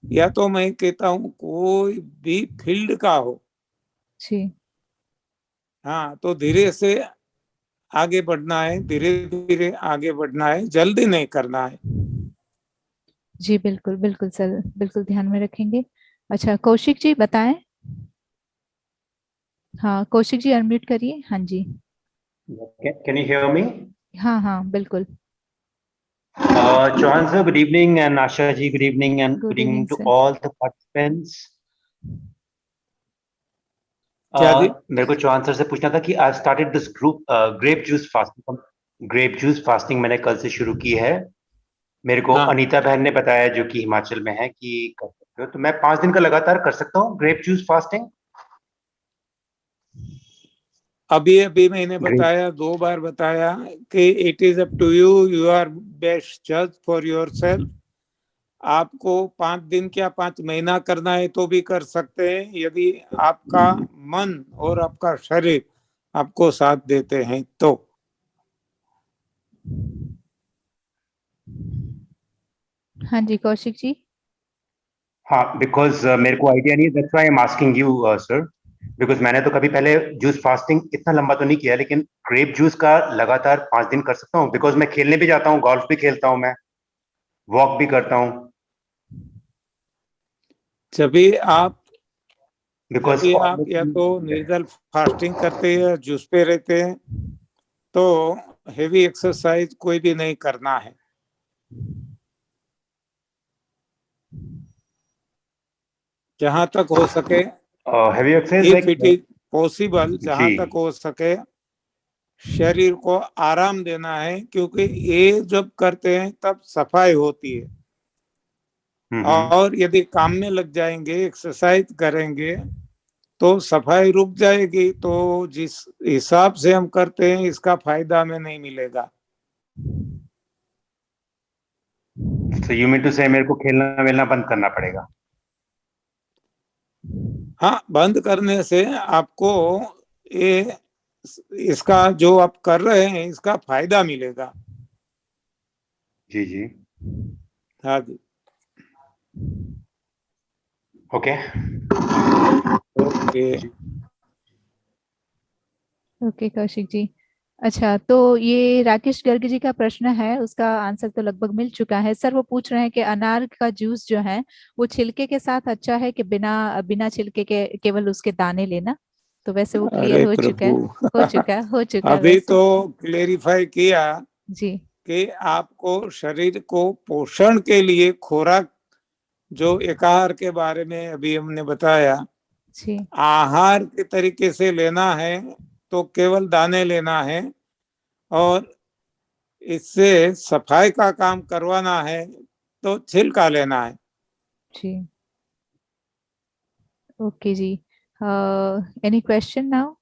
या तो मैं कहता हूँ कोई भी फील्ड का हो। जी हाँ, तो धीरे से आगे बढ़ना है, धीरे धीरे आगे बढ़ना है, जल्दी नहीं करना है। जी। बिल्कुल बिल्कुल सर, बिल्कुल ध्यान में रखेंगे। अच्छा कौशिक जी बताएं। हाँ कौशिक जी अनम्यूट करिए, हाँ जी। Can you hear me? हाँ हाँ बिल्कुल। Chauhan sir, good evening, and Asha ji, good evening, and good good evening evening to sir. all the participants. क्या जी? मेरे को चौहान सर से पूछना था कि I started this group grape juice fasting. Grape juice fasting मैंने कल से शुरू की है। मेरे को हाँ, अनीता बहन ने बताया, जो कि हिमाचल में है, कि कर सकते हो। तो मैं 5 दिन का लगातार कर सकता हूँ ग्रेप जूस फास्टिंग। अभी अभी मैंने ग्रेप बताया, 2 बार बताया कि it is up to you, you are best जज फॉर योर सेल्फ। आपको 5 दिन क्या 5 महीना करना है तो भी कर सकते हैं, यदि आपका मन और आपका शरीर आपको साथ देते हैं तो। हाँ जी कौशिक जी। हाँ, बिकॉज मेरे को आइडिया नहीं है, that's why I am asking you sir. Because मैंने तो कभी पहले जूस फास्टिंग इतना लंबा तो नहीं किया, लेकिन ग्रेप जूस का लगातार 5 दिन कर सकता हूँ। बिकॉज मैं खेलने भी जाता हूँ, गोल्फ भी खेलता हूँ, मैं वॉक भी करता हूँ। जब भी आप बिकॉज या तो निर्जल फास्टिंग करते हैं या जूस पे रहते हैं तो हेवी एक्सरसाइज कोई भी नहीं करना है। जहां तक हो सके, heavy exercise if it like is possible, जहां जी। तक हो सके शरीर को आराम देना है, क्योंकि ये जब करते हैं तब सफाई होती है। हम्म। और यदि काम में लग जाएंगे, एक्सरसाइज करेंगे, तो सफाई रुक जाएगी, तो जिस हिसाब से हम करते हैं इसका फायदा हमें नहीं मिलेगा। So you mean to say मेरे को खेलना वेलना बंद करना पड़ेगा? हाँ, बंद करने से आपको ये इसका जो आप कर रहे हैं इसका फायदा मिलेगा। जी जी। हाँ जी। Okay okay okay Kaushik ji. अच्छा, तो ये राकेश गर्ग जी का प्रश्न है, उसका आंसर तो लगभग मिल चुका है। सर वो पूछ रहे हैं कि अनार का जूस जो है वो छिलके के साथ अच्छा है कि बिना बिना छिलके के केवल उसके दाने लेना? तो वैसे वो क्लियर अरे हो चुका है, प्रभु हो चुका है अभी वैसे। तो क्लेरिफाई किया जी कि आपको शरीर को पोषण के लिए खुराक जो एक आहार के बारे में अभी हमने बताया, जी आहार के तरीके से लेना है तो केवल दाने लेना है, और इससे सफाई का काम करवाना है तो छिलका लेना है। Ji okay ji. Any question now?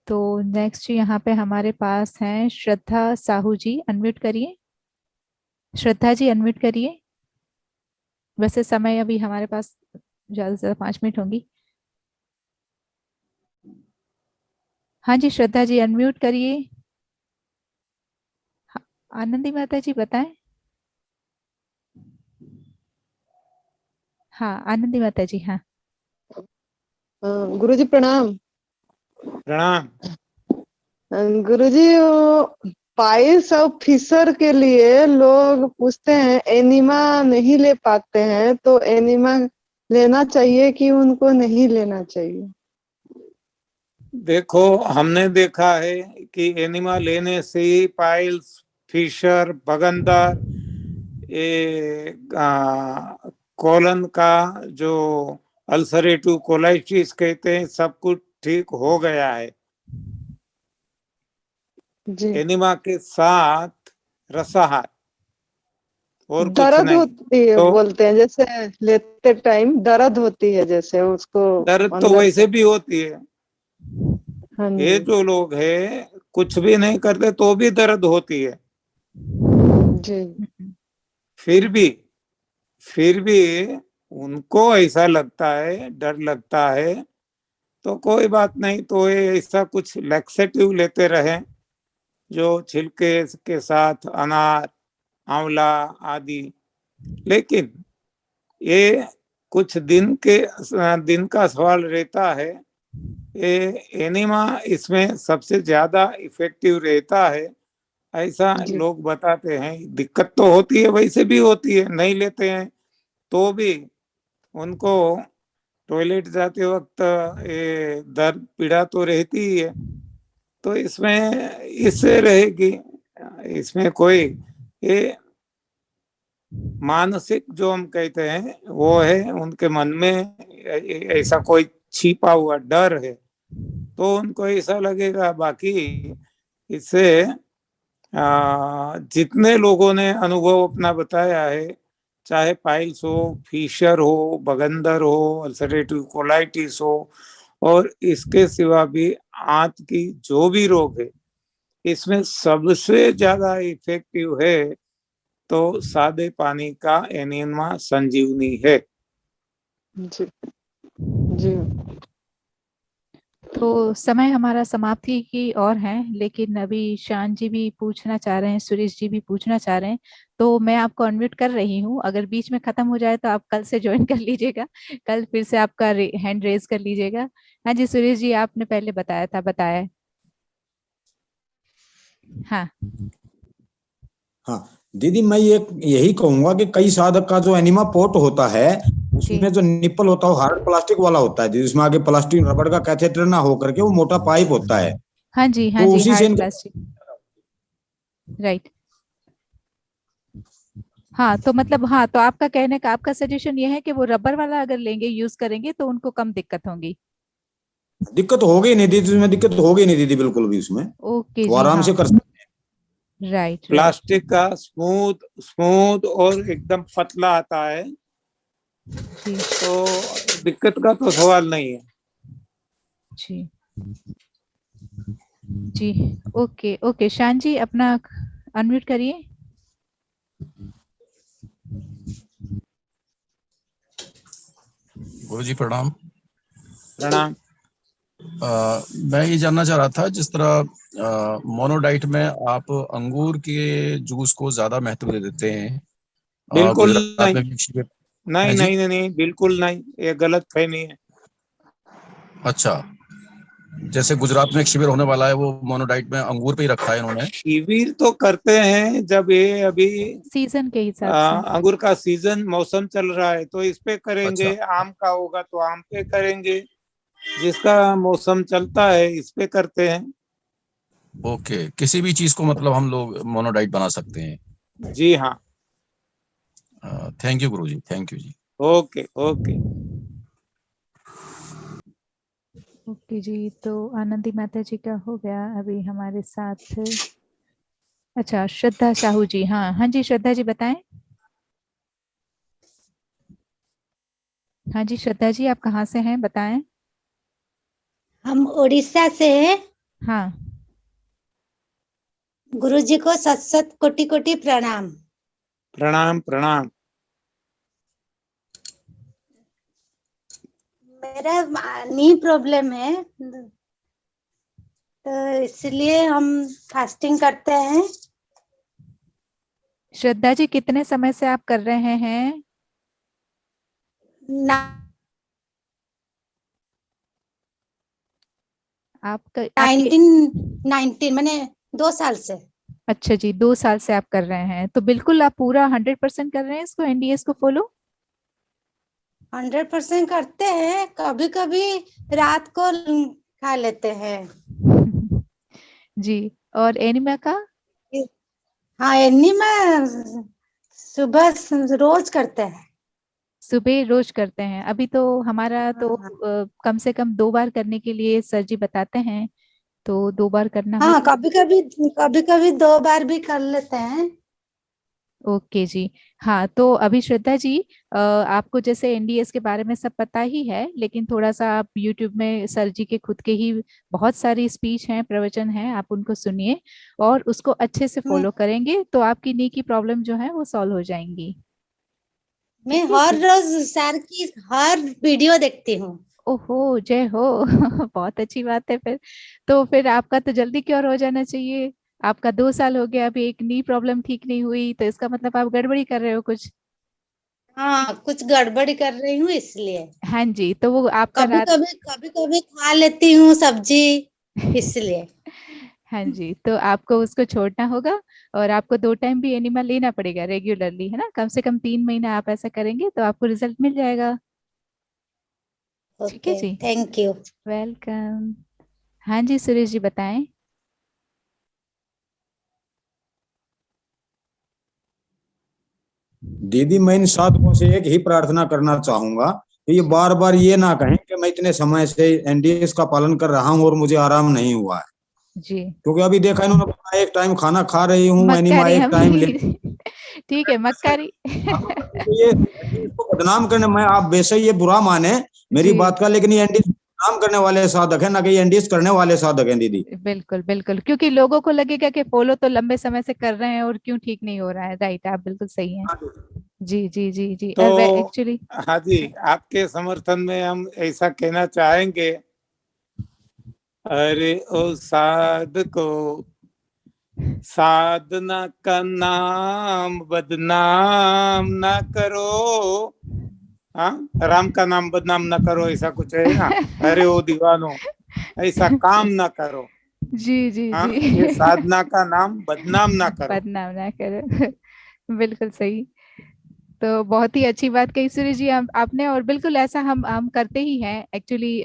तो नेक्स्ट यहाँ पे हमारे पास हैं श्रद्धा साहू जी, अनम्यूट करिए। श्रद्धा जी अनम्यूट करिए। वैसे समय अभी हमारे पास ज्यादा से ज्यादा 5 मिनट होंगी। हाँ जी श्रद्धा जी अनम्यूट करिए। हाँ, आनंदी माता जी बताएं। हाँ आनंदी माता जी, हाँ। गुरुजी प्रणाम। प्रणाम। गुरुजी पाइल्स और फिशर के लिए लोग पूछते हैं एनिमा नहीं ले पाते हैं, तो एनिमा लेना चाहिए कि उनको नहीं लेना चाहिए? देखो, हमने देखा है कि एनिमा लेने से ही पाइल्स, फिशर, बगंदर, ये कोलन का जो अल्सरेटिव कोलाइटिस कहते हैं, सब कुछ ठीक हो गया है। जी। एनिमा के साथ रसाहार और कुछ दर्द नहीं। होती है तो बोलते हैं, जैसे लेते टाइम दर्द होती है, जैसे उसको दर्द तो अंदर वैसे से। भी होती है। हाँ ये जी जो लोग हैं कुछ भी नहीं करते तो भी दर्द होती है। जी। फिर भी उनको ऐसा लगता है, डर लगता है, तो कोई बात नहीं, तो ये ऐसा कुछ लैक्सेटिव लेते रहे जो छिलके के साथ अनार, आंवला आदि। लेकिन ये कुछ दिन का सवाल रहता है। ये एनिमा इसमें सबसे ज्यादा इफेक्टिव रहता है, ऐसा जी लोग बताते हैं। दिक्कत तो होती है, वैसे भी होती है, नहीं लेते हैं तो भी उनको टॉयलेट जाते वक्त ये दर्द पीड़ा तो रहती ही है। तो इसमें इससे रहेगी, इसमें कोई ये मानसिक जो हम कहते हैं वो है, उनके मन में ऐसा कोई छिपा हुआ डर है तो उनको ऐसा लगेगा। बाकी इससे जितने लोगों ने अनुभव अपना बताया है, चाहे पाइल्स हो, फिशर हो, बगंदर हो, अल्सरेटिव कोलाइटिस हो, और इसके सिवा भी आंत की जो भी रोग है, इसमें सबसे ज्यादा इफेक्टिव है तो सादे पानी का एनिमा संजीवनी है। जी जी। तो समय हमारा समाप्ति की ओर है, लेकिन अभी शान जी भी पूछना चाह रहे हैं, सुरेश जी भी पूछना चाह रहे हैं, तो मैं आपको अनम्यूट कर रही हूँ। अगर बीच में खत्म हो जाए तो आप कल से ज्वाइन कर लीजिएगा, कल फिर से आपका हैंड रेज कर लीजिएगा। हाँ जी सुरेश जी, आपने पहले बताया था, बताया। हाँ हाँ दीदी, मैं ये यही कहूंगा कि कई साधक का जो एनिमा पोर्ट होता है जी उसमें जो निप्पल होता है वो हार्ड प्लास्टिक वाला होता है, जिसमें आगे प्लास्टिक रबड़ का कैथेटर ना होकर के वो मोटा पाइप होता है, हाँ तो जी उसी से हार्ड इनका प्लास्टिक, राइट। हाँ तो मतलब, हाँ तो आपका कहने का, आपका सजेशन ये है कि वो रबर वाला अगर लेंगे, यूज करेंगे तो उनको कम दिक्कत होगी। दिक्कत होगी नहीं दीदी, उसमें दिक्कत होगी नहीं दीदी, बिल्कुल भी। उसमें ओके वो जी, आराम हाँ। से कर सकते राइट राइट। प्लास्टिक का स्मूथ स्मूथ और एकदम पतला आता है, जी तो दिक्कत का तो सवाल नहीं है। जी जी ओके ओके, शान जी अपना अनम्यूट करिए। गुरु जी प्रणाम। प्रणाम। मैं ये जानना चाह रहा था, जिस तरह मोनोडाइट में आप अंगूर के जूस को ज्यादा महत्व दे देते हैं, बिल्कुल गुजरात नहीं, में भी शिविर नहीं है जी। नहीं नहीं नहीं, बिल्कुल नहीं, ये गलत फहमी है। अच्छा, जैसे गुजरात में एक शिविर होने वाला है, वो मोनोडाइट में अंगूर पे ही रखा है इन्होंने। शिविर तो करते हैं जब ये अभी सीजन के हिसाब से। अंगूर का सीजन मौसम चल रहा है तो इस पे करेंगे, अच्छा आम का होगा तो आम पे करेंगे, जिसका मौसम चलता है इस पे करते हैं। ओके, किसी भी चीज को मतलब हम लोग मोनोडाइट बना सकते हैं। जी हाँ। Thank you Guru ji, thank you ji. Okay okay. Okay ji, तो आनंदी माता जी का हो गया। अभी हमारे साथ, अच्छा श्रद्धा साहू जी, हाँ हाँ जी श्रद्धा जी बताएं। हाँ जी श्रद्धा जी, आप कहाँ से हैं बताएं। हम उड़ीसा से हैं। हाँ गुरु जी को सत सत कोटि कोटि प्रणाम। प्रणाम प्रणाम। मेरा नी प्रॉब्लम है, तो इसलिए हम फास्टिंग करते हैं। श्रद्धा जी, कितने समय से आप कर रहे हैं। ना आपके 19 मैंने 2 साल से। अच्छा जी, 2 साल से आप कर रहे हैं, तो बिल्कुल आप पूरा 100% कर रहे हैं इसको, एनडीएस को फॉलो। 100% करते हैं, कभी कभी रात को खा लेते हैं। जी, और एनिमा का। हाँ, एनीमा सुबह रोज करते हैं। सुबह रोज करते हैं। अभी तो हमारा तो हाँ कम से कम 2 बार करने के लिए सर जी बताते हैं, तो 2 बार करना हाँ, होगा। कभी कभी 2 बार भी कर लेते हैं। ओके जी। हाँ, तो अभी श्रद्धा जी, आपको जैसे एनडीएस के बारे में सब पता ही है, लेकिन थोड़ा सा आप यूट्यूब में सर जी के खुद के ही बहुत सारी स्पीच हैं, प्रवचन हैं, आप उनको सुनिए और उसको अच्छे से फॉलो करेंगे तो आपकी नी की प्रॉब्लम जो है वो सॉल्व हो जाएंगी। मैं ठीक है हर जी। रोज सर की हर वीडियो देखती हूँ। ओहो, जय हो। बहुत अच्छी बात है फिर। तो फिर आपका तो जल्दी क्योर हो जाना चाहिए। आपका 2 साल हो गया, अभी एक नी प्रॉब्लम ठीक नहीं हुई, तो इसका मतलब आप गड़बड़ी कर रहे हो कुछ। हाँ, कुछ गड़बड़ी कर रही हूँ इसलिए। हाँ जी, तो वो आपका कभी रात। कभी कभी कभी खा लेती हूँ सब्जी, इसलिए। हाँ जी, तो आपको उसको छोड़ना होगा और आपको 2 टाइम भी एनिमल लेना पड़ेगा रेगुलरली, है ना, कम से कम 3 महीना आप ऐसा करेंगे तो आपको रिजल्ट मिल जाएगा। ठीक है ओके, जी। Thank you. वेलकम। हाँ जी सुरेश जी बताएं। दीदी, मैं इन साधकों से एक ही प्रार्थना करना चाहूंगा कि ये बार बार ये ना कहें कि मैं इतने समय से एनडीएस का पालन कर रहा हूं और मुझे आराम नहीं हुआ है। जी, क्योंकि अभी देखा इन्होंने बोला एक टाइम खाना खा रही हूँ, एनिमा मक्कारी एक हम टाइम ले। भी। ठीक है मक्कारी। ये एनडीएस को बदनाम करने, मैं आप वैसे ये बुरा माने मेरी जी बात का, लेकिन ये एनडीएस बदनाम करने वाले साधक है, ना कि एनडीएस करने वाले साधक हैं दीदी। बिल्कुल बिल्कुल, क्योंकि लोगों को लगेगा कि फॉलो तो लंबे समय से कर रहे हैं और क्यों ठीक नहीं हो रहा है। राइट, आप बिल्कुल सही हैं। जी जी जी जी, तो और वे एक्चुअली। हाँ जी, आपके समर्थन में हम ऐसा कहना चाहेंगे, अरे ओ साधको, साधना का नाम बदनाम ना करो। हाँ, राम का नाम बदनाम ना करो, ऐसा कुछ है ना। अरे ओ दीवानो, ऐसा काम ना करो। जी जी हाँ, जी। ये साधना का नाम बदनाम ना करो। बदनाम ना करो। बिल्कुल सही। तो बहुत ही अच्छी बात कही सुरेश जी आपने, और बिल्कुल ऐसा हम करते ही हैं एक्चुअली।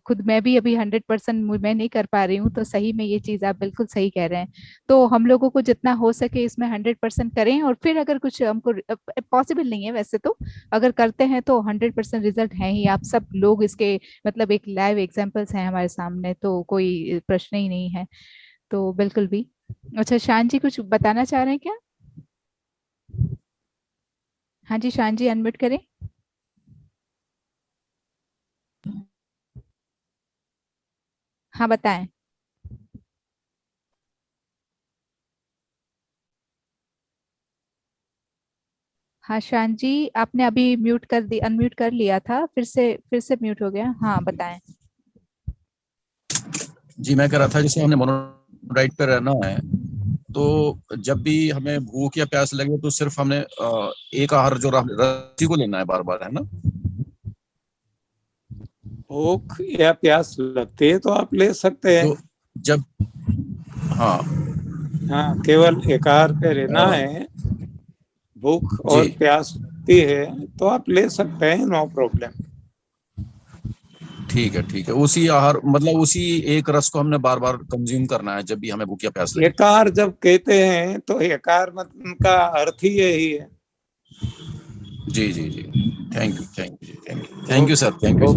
खुद मैं भी अभी 100% मैं नहीं कर पा रही हूँ, तो सही में ये चीज़ आप बिल्कुल सही कह रहे हैं। तो हम लोगों को जितना हो सके इसमें 100% करें, और फिर अगर कुछ हमको पॉसिबल नहीं है वैसे तो, अगर करते हैं तो 100% रिजल्ट है ही। आप सब लोग इसके मतलब एक लाइव एग्जाम्पल्स हैं हमारे सामने, तो कोई प्रश्न ही नहीं है। तो बिल्कुल भी। अच्छा शान जी कुछ बताना चाह रहे हैं क्या। हाँ जी शान जी अनम्यूट करें। हाँ बताएं। हाँ शान जी, आपने अभी म्यूट कर दी, अनम्यूट कर लिया था, फिर से म्यूट हो गया। हाँ बताएं। जी मैं कह रहा था जैसे हमने मोनो डाइट पे रहना है, तो जब भी हमें भूख या प्यास लगे तो सिर्फ हमने एक आहार जो रस्सी को लेना है बार बार, है ना? भूख या प्यास लगती है तो आप ले सकते हैं। तो जब हाँ केवल एक आहार पे रहना है, भूख और जी प्यास लगती है तो आप ले सकते हैं, नो प्रॉब्लम। ठीक है, उसी आहार मतलब उसी एक रस को हमने बार बार कंज्यूम करना है जब भी हमें भूख या प्यास लगे। एकार जब कहते हैं तो एकार मतलब का अर्थ ही यही है। जी जी जी, thank you sir, thank you.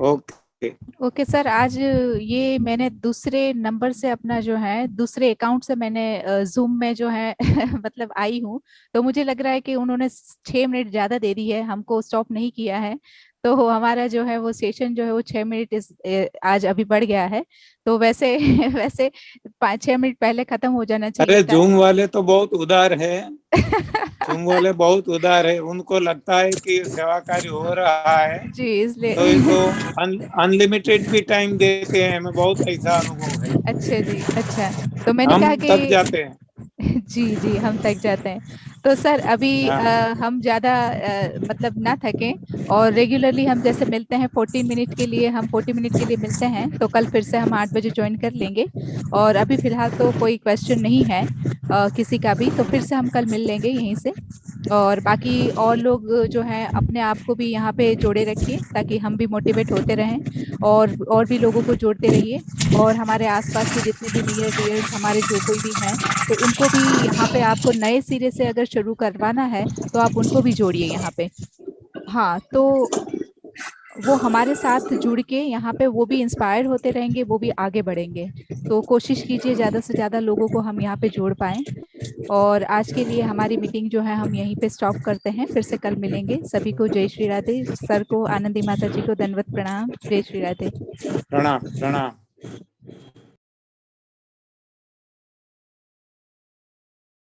Okay okay sir, आज ये मैंने दूसरे नंबर से अपना जो है दूसरे अकाउंट से मैंने जूम में जो है मतलब आई हूँ, तो मुझे लग रहा है कि उन्होंने 6 मिनट ज्यादा दे दी है, हमको स्टॉप नहीं किया है। तो हमारा जो है वो सेशन जो है वो 6 मिनट आज अभी बढ़ गया है। तो वैसे वैसे 5-6 मिनट पहले खत्म हो जाना चाहिए अरे था। जूम वाले तो बहुत उदार है, जूम वाले बहुत उदार है, उनको लगता है कि सेवा कार्य हो रहा है जी इसलिए तो ये तो अनलिमिटेड भी टाइम देते हैं, हमें बहुत ऐसा अनुभव है। अच्छा जी, अच्छा। तो मैंने हम कहा थक कि जाते हैं। जी जी, हम थक जाते हैं। तो सर अभी हाँ हम ज्यादा मतलब ना थकें, और रेगुलरली हम जैसे मिलते हैं 14 मिनट के लिए, हम 40 मिनट के लिए मिलते हैं, तो कल फिर से हम 8 बजे ज्वाइन कर लेंगे। और अभी फिलहाल तो कोई क्वेश्चन नहीं है किसी का भी, तो फिर से हम कल मिल लेंगे यहीं से। और बाकी और लोग जो हैं अपने आप को भी यहाँ पे जोड़े रखिए, ताकि हम भी मोटिवेट होते रहें, और भी लोगों को जोड़ते रहिए। और हमारे आसपास के जितने भी नियर डियर्स हमारे जो कोई भी हैं, तो उनको भी यहाँ पे आपको नए सिरे से अगर शुरू करवाना है तो आप उनको भी जोड़िए यहाँ पे। हाँ, तो वो हमारे साथ जुड़ के यहाँ पे वो भी इंस्पायर होते रहेंगे, वो भी आगे बढ़ेंगे। तो कोशिश कीजिए ज्यादा से ज्यादा लोगों को हम यहाँ पे जोड़ पाएं। और आज के लिए हमारी मीटिंग जो है हम यहीं पे स्टॉप करते हैं, फिर से कल मिलेंगे। सभी को जय श्री राधे, सर को, आनंदी माता जी को दंडवत प्रणाम, जय श्री राधे। प्रणाम प्रणाम।